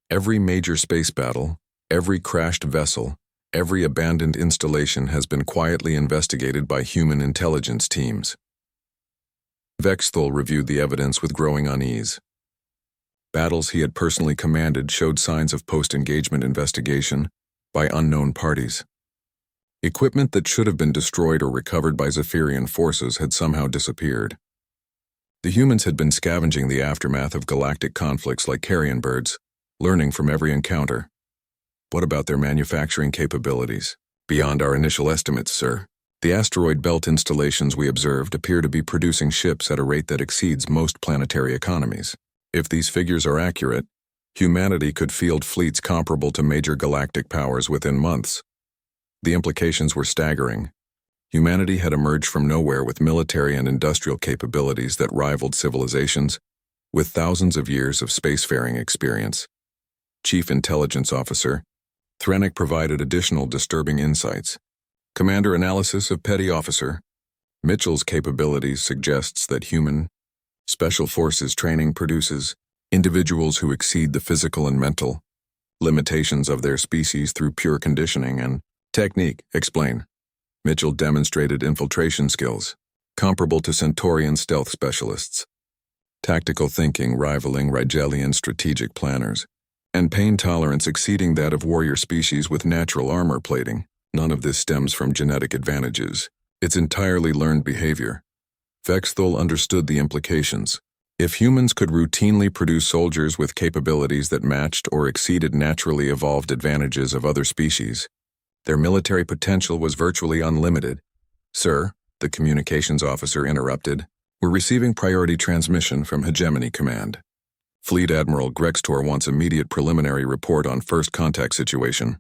Every major space battle, every crashed vessel, every abandoned installation has been quietly investigated by human intelligence teams. Vexthal reviewed the evidence with growing unease. Battles he had personally commanded showed signs of post-engagement investigation by unknown parties. Equipment that should have been destroyed or recovered by Zephyrian forces had somehow disappeared. The humans had been scavenging the aftermath of galactic conflicts like carrion birds, learning from every encounter. What about their manufacturing capabilities? Beyond our initial estimates, sir. The asteroid belt installations we observed appear to be producing ships at a rate that exceeds most planetary economies. If these figures are accurate, humanity could field fleets comparable to major galactic powers within months. The implications were staggering. Humanity had emerged from nowhere with military and industrial capabilities that rivaled civilizations, with thousands of years of spacefaring experience. Chief Intelligence Officer Thrennick provided additional disturbing insights. Commander analysis of Petty Officer Mitchell's capabilities suggests that human Special Forces training produces individuals who exceed the physical and mental limitations of their species through pure conditioning and technique. Explain. Mitchell demonstrated infiltration skills, comparable to Centaurian stealth specialists, tactical thinking rivaling Rigelian strategic planners, and pain tolerance exceeding that of warrior species with natural armor plating. None of this stems from genetic advantages. It's entirely learned behavior. Vexthal understood the implications. If humans could routinely produce soldiers with capabilities that matched or exceeded naturally evolved advantages of other species, their military potential was virtually unlimited. Sir, the communications officer interrupted, we're receiving priority transmission from Hegemony Command. Fleet Admiral Grextor wants immediate preliminary report on first contact situation.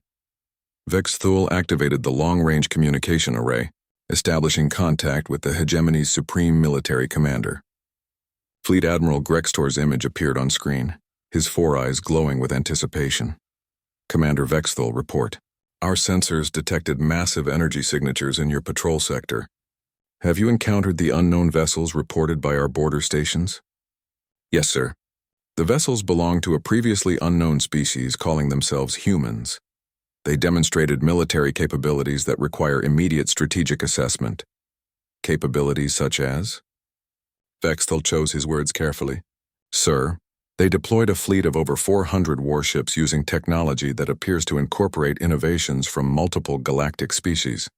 Vexthal activated the long-range communication array, establishing contact with the Hegemony's supreme military commander. Fleet Admiral Grextor's image appeared on screen, his four eyes glowing with anticipation. Commander Vexthal, report. Our sensors detected massive energy signatures in your patrol sector. Have you encountered the unknown vessels reported by our border stations? Yes, sir. The vessels belong to a previously unknown species calling themselves humans. They demonstrated military capabilities that require immediate strategic assessment. Capabilities such as? Vexthal chose his words carefully. Sir, they deployed a fleet of over 400 warships using technology that appears to incorporate innovations from multiple galactic species.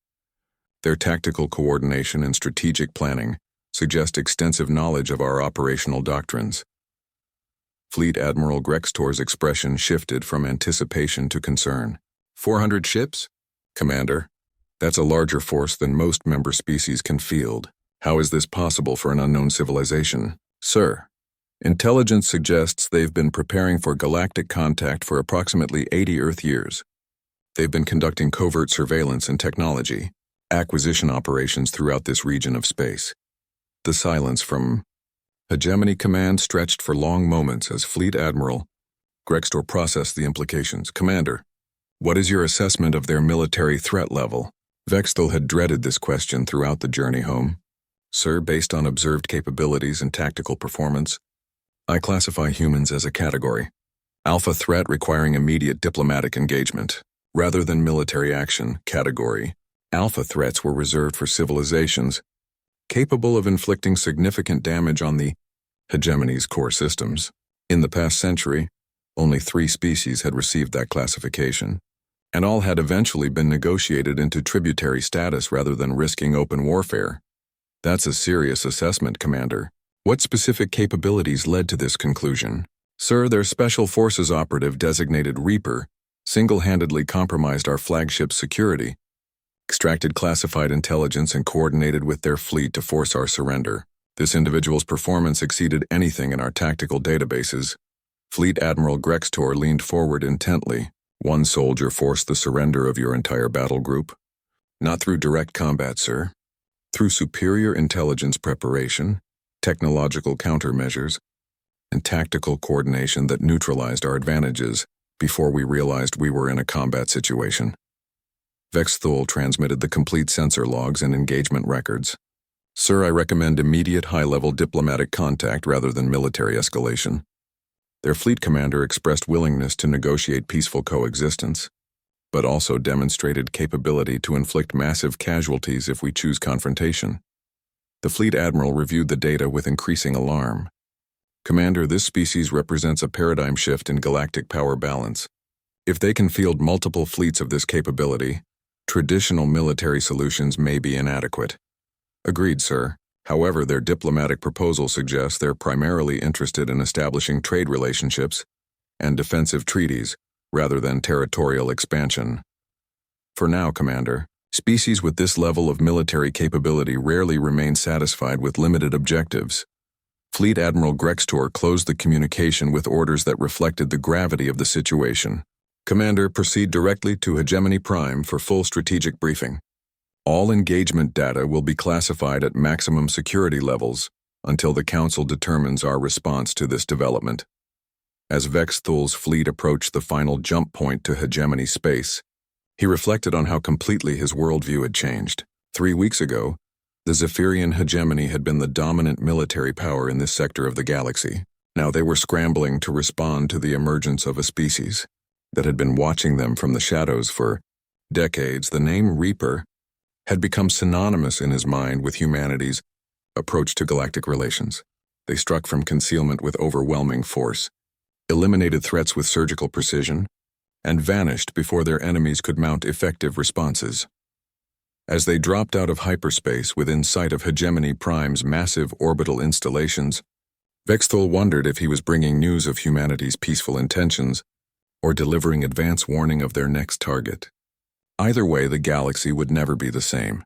Their tactical coordination and strategic planning suggest extensive knowledge of our operational doctrines. Fleet Admiral Grextor's expression shifted from anticipation to concern. 400 ships? Commander, that's a larger force than most member species can field. How is this possible for an unknown civilization? Sir, intelligence suggests they've been preparing for galactic contact for approximately 80 Earth years. They've been conducting covert surveillance and technology acquisition operations throughout this region of space. The silence from Hegemony Command stretched for long moments as Fleet Admiral Grextor processed the implications. Commander, what is your assessment of their military threat level? Vexthul had dreaded this question throughout the journey home. Sir, based on observed capabilities and tactical performance, I classify humans as a category. Alpha threat requiring immediate diplomatic engagement, rather than military action, category. Alpha threats were reserved for civilizations capable of inflicting significant damage on the hegemony's core systems. In the past century, only 3 species had received that classification, and all had eventually been negotiated into tributary status rather than risking open warfare. That's a serious assessment, Commander. What specific capabilities led to this conclusion? Sir, their Special Forces operative designated Reaper single-handedly compromised our flagship's security, extracted classified intelligence and coordinated with their fleet to force our surrender. This individual's performance exceeded anything in our tactical databases. Fleet Admiral Grextor leaned forward intently. One soldier forced the surrender of your entire battle group. Not through direct combat, sir. Through superior intelligence preparation, technological countermeasures, and tactical coordination that neutralized our advantages before we realized we were in a combat situation. Vexthul transmitted the complete sensor logs and engagement records. Sir, I recommend immediate high-level diplomatic contact rather than military escalation. Their fleet commander expressed willingness to negotiate peaceful coexistence, but also demonstrated capability to inflict massive casualties if we choose confrontation. The fleet admiral reviewed the data with increasing alarm. Commander, this species represents a paradigm shift in galactic power balance. If they can field multiple fleets of this capability, traditional military solutions may be inadequate. Agreed, sir. However, their diplomatic proposal suggests they're primarily interested in establishing trade relationships and defensive treaties, rather than territorial expansion. For now, Commander, species with this level of military capability rarely remain satisfied with limited objectives. Fleet Admiral Grextor closed the communication with orders that reflected the gravity of the situation. Commander, proceed directly to Hegemony Prime for full strategic briefing. All engagement data will be classified at maximum security levels until the Council determines our response to this development. As Vexthul's fleet approached the final jump point to hegemony space, he reflected on how completely his worldview had changed. 3 weeks ago, the Zephyrian hegemony had been the dominant military power in this sector of the galaxy. Now they were scrambling to respond to the emergence of a species that had been watching them from the shadows for decades. The name Reaper had become synonymous in his mind with humanity's approach to galactic relations. They struck from concealment with overwhelming force, eliminated threats with surgical precision, and vanished before their enemies could mount effective responses. As they dropped out of hyperspace within sight of Hegemony Prime's massive orbital installations, Vexthul wondered if he was bringing news of humanity's peaceful intentions or delivering advance warning of their next target. Either way, the galaxy would never be the same.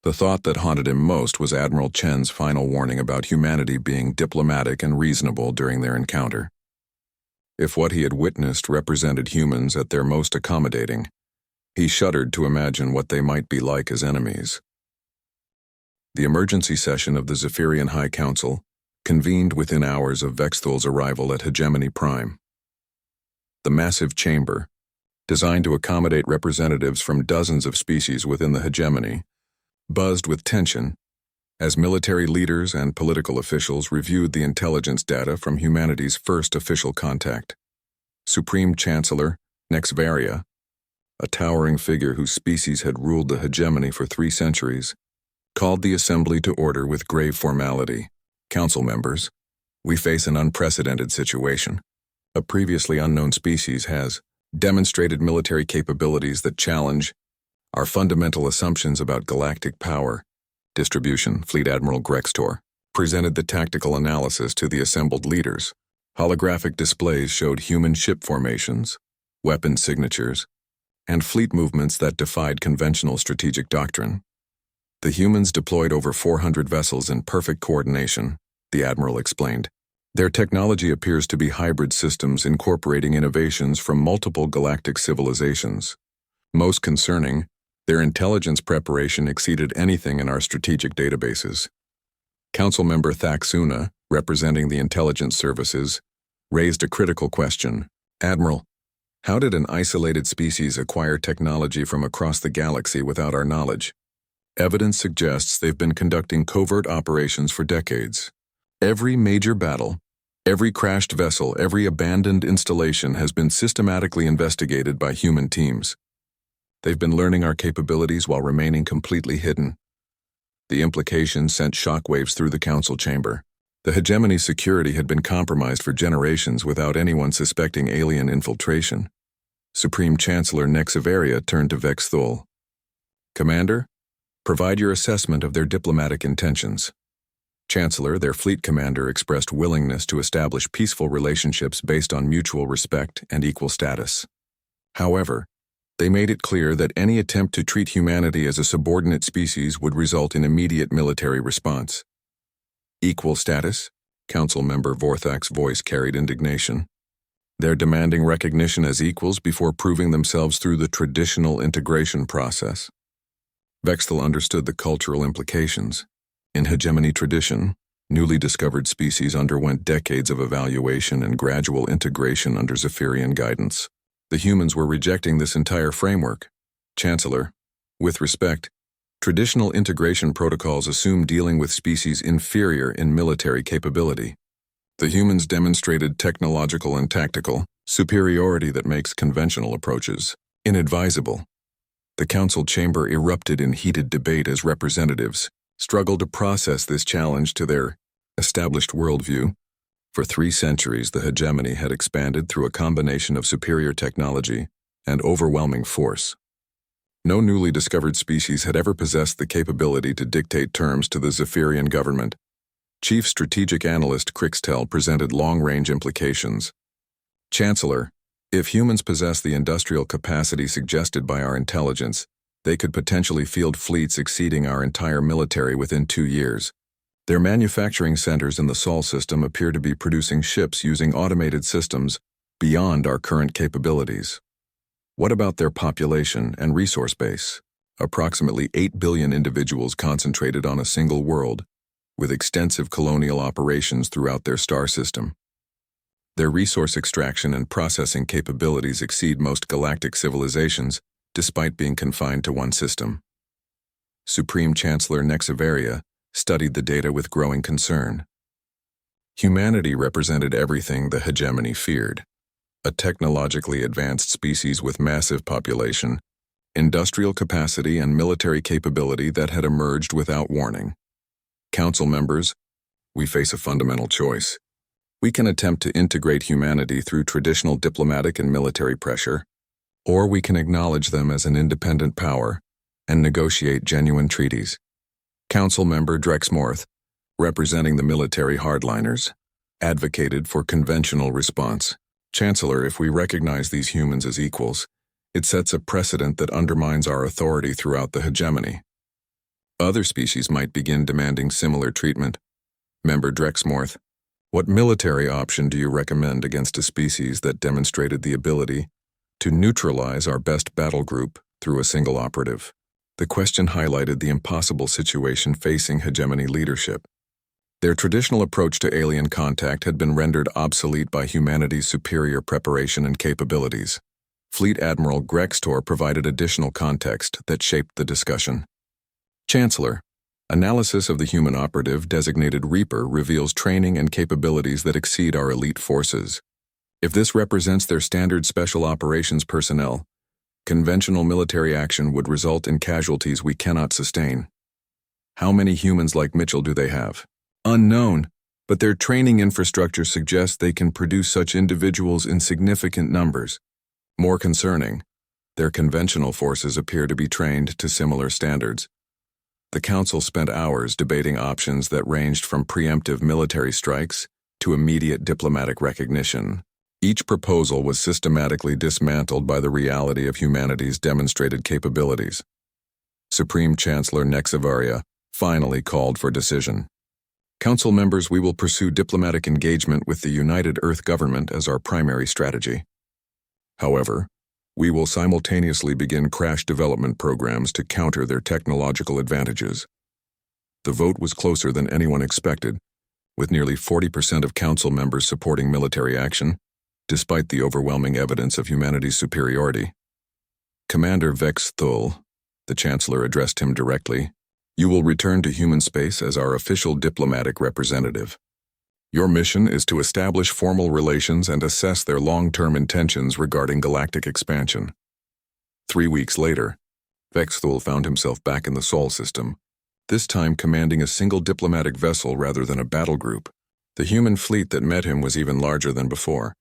The thought that haunted him most was Admiral Chen's final warning about humanity being diplomatic and reasonable during their encounter. If what he had witnessed represented humans at their most accommodating, he shuddered to imagine what they might be like as enemies. The emergency session of the Zephyrian High Council convened within hours of Vexthul's arrival at Hegemony Prime. The massive chamber, designed to accommodate representatives from dozens of species within the hegemony, buzzed with tension as military leaders and political officials reviewed the intelligence data from humanity's first official contact. Supreme Chancellor Nexvaria, a towering figure whose species had ruled the hegemony for 3 centuries, called the assembly to order with grave formality. Council members, We face an unprecedented situation. A previously unknown species has demonstrated military capabilities that challenge our fundamental assumptions about galactic power. Distribution. Fleet Admiral Grextor presented the tactical analysis to the assembled leaders. Holographic displays showed human ship formations, weapon signatures, and fleet movements that defied conventional strategic doctrine. The humans deployed over 400 vessels in perfect coordination, the Admiral explained. Their technology appears to be hybrid systems incorporating innovations from multiple galactic civilizations. Most concerning, their intelligence preparation exceeded anything in our strategic databases. Council member Thaxuna, representing the intelligence services, raised a critical question. Admiral, how did an isolated species acquire technology from across the galaxy without our knowledge? Evidence suggests they've been conducting covert operations for decades. Every major battle, every crashed vessel, every abandoned installation has been systematically investigated by human teams. They've been learning our capabilities while remaining completely hidden. The implications sent shockwaves through the council chamber. The hegemony security had been compromised for generations without anyone suspecting alien infiltration. Supreme Chancellor Nexiveria turned to Vexthul. Commander, provide your assessment of their diplomatic intentions. Chancellor, their fleet commander, expressed willingness to establish peaceful relationships based on mutual respect and equal status. However, they made it clear that any attempt to treat humanity as a subordinate species would result in immediate military response. Equal status? Council member Vorthak's voice carried indignation. They're demanding recognition as equals before proving themselves through the traditional integration process. Vexthul understood the cultural implications. In hegemony tradition, newly discovered species underwent decades of evaluation and gradual integration under Zephyrian guidance. The humans were rejecting this entire framework. Chancellor, with respect, traditional integration protocols assume dealing with species inferior in military capability. The humans demonstrated technological and tactical superiority that makes conventional approaches inadvisable. The council chamber erupted in heated debate as representatives struggled to process this challenge to their established worldview. For 3 centuries, the hegemony had expanded through a combination of superior technology and overwhelming force. No newly discovered species had ever possessed the capability to dictate terms to the Zephyrian government. Chief Strategic Analyst Crixtel presented long-range implications. Chancellor, if humans possess the industrial capacity suggested by our intelligence, they could potentially field fleets exceeding our entire military within 2 years. Their manufacturing centers in the Sol system appear to be producing ships using automated systems beyond our current capabilities. What about their population and resource base? Approximately 8 billion individuals concentrated on a single world, with extensive colonial operations throughout their star system. Their resource extraction and processing capabilities exceed most galactic civilizations, despite being confined to one system. Supreme Chancellor Nexiveria studied the data with growing concern. Humanity represented everything the hegemony feared: a technologically advanced species with massive population, industrial capacity, and military capability that had emerged without warning. Council members, we face a fundamental choice. We can attempt to integrate humanity through traditional diplomatic and military pressure, or we can acknowledge them as an independent power and negotiate genuine treaties. Council member Drexmorth, representing the military hardliners, advocated for conventional response. Chancellor, if we recognize these humans as equals, it sets a precedent that undermines our authority throughout the hegemony. Other species might begin demanding similar treatment. Member Drexmorth, what military option do you recommend against a species that demonstrated the ability to neutralize our best battle group through a single operative? The question highlighted the impossible situation facing hegemony leadership. Their traditional approach to alien contact had been rendered obsolete by humanity's superior preparation and capabilities. Fleet Admiral Grextor provided additional context that shaped the discussion. Chancellor, analysis of the human operative designated Reaper reveals training and capabilities that exceed our elite forces. If this represents their standard special operations personnel, conventional military action would result in casualties we cannot sustain. How many humans like Mitchell do they have? Unknown, but their training infrastructure suggests they can produce such individuals in significant numbers. More concerning, their conventional forces appear to be trained to similar standards. The Council spent hours debating options that ranged from preemptive military strikes to immediate diplomatic recognition. Each proposal was systematically dismantled by the reality of humanity's demonstrated capabilities. Supreme Chancellor Nexavaria finally called for decision. Council members, we will pursue diplomatic engagement with the United Earth government as our primary strategy. However, we will simultaneously begin crash development programs to counter their technological advantages. The vote was closer than anyone expected, with nearly 40% of Council members supporting military action, despite the overwhelming evidence of humanity's superiority. Commander Vex Thul, the Chancellor addressed him directly, you will return to human space as our official diplomatic representative. Your mission is to establish formal relations and assess their long-term intentions regarding galactic expansion. 3 weeks later, Vex Thul found himself back in the Sol system, this time commanding a single diplomatic vessel rather than a battle group. The human fleet that met him was even larger than before,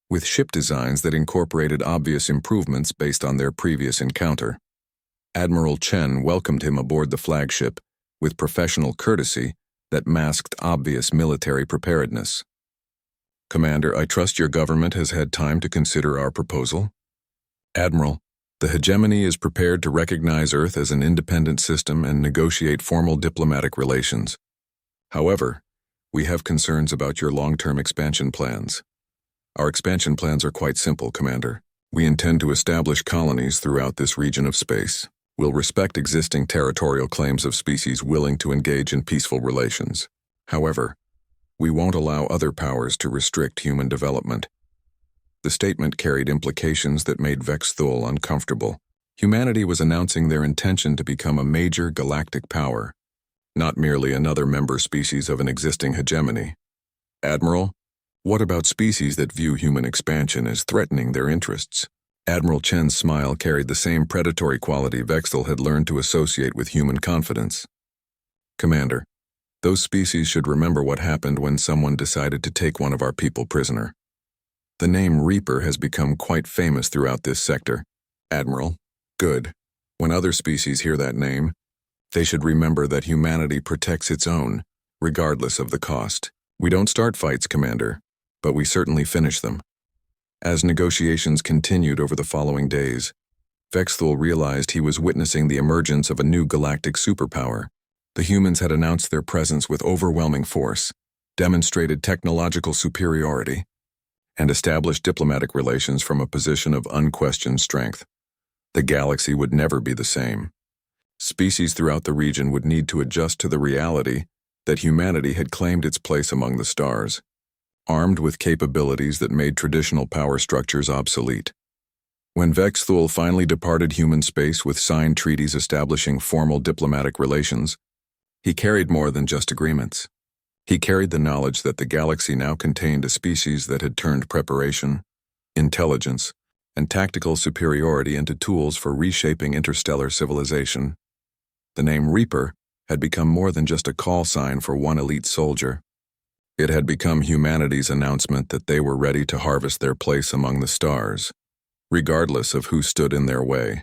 with ship designs that incorporated obvious improvements based on their previous encounter. Admiral Chen welcomed him aboard the flagship with professional courtesy that masked obvious military preparedness. Commander, I trust your government has had time to consider our proposal. Admiral, the hegemony is prepared to recognize Earth as an independent system and negotiate formal diplomatic relations. However, we have concerns about your long-term expansion plans. Our expansion plans are quite simple, Commander. We intend to establish colonies throughout this region of space. We'll respect existing territorial claims of species willing to engage in peaceful relations. However, we won't allow other powers to restrict human development. The statement carried implications that made Vex Thul uncomfortable. Humanity was announcing their intention to become a major galactic power, not merely another member species of an existing hegemony. Admiral, what about species that view human expansion as threatening their interests? Admiral Chen's smile carried the same predatory quality Vex Thul had learned to associate with human confidence. Commander, those species should remember what happened when someone decided to take one of our people prisoner. The name Reaper has become quite famous throughout this sector. Admiral, good. When other species hear that name, they should remember that humanity protects its own, regardless of the cost. We don't start fights, Commander, but we certainly finish them. As negotiations continued over the following days, Vex Thul realized he was witnessing the emergence of a new galactic superpower. The humans had announced their presence with overwhelming force, demonstrated technological superiority, and established diplomatic relations from a position of unquestioned strength. The galaxy would never be the same. Species throughout the region would need to adjust to the reality that humanity had claimed its place among the stars, armed with capabilities that made traditional power structures obsolete. When Vex Thul finally departed human space with signed treaties establishing formal diplomatic relations, he carried more than just agreements. He carried the knowledge that the galaxy now contained a species that had turned preparation, intelligence, and tactical superiority into tools for reshaping interstellar civilization. The name Reaper had become more than just a call sign for one elite soldier. It had become humanity's announcement that they were ready to harvest their place among the stars, regardless of who stood in their way.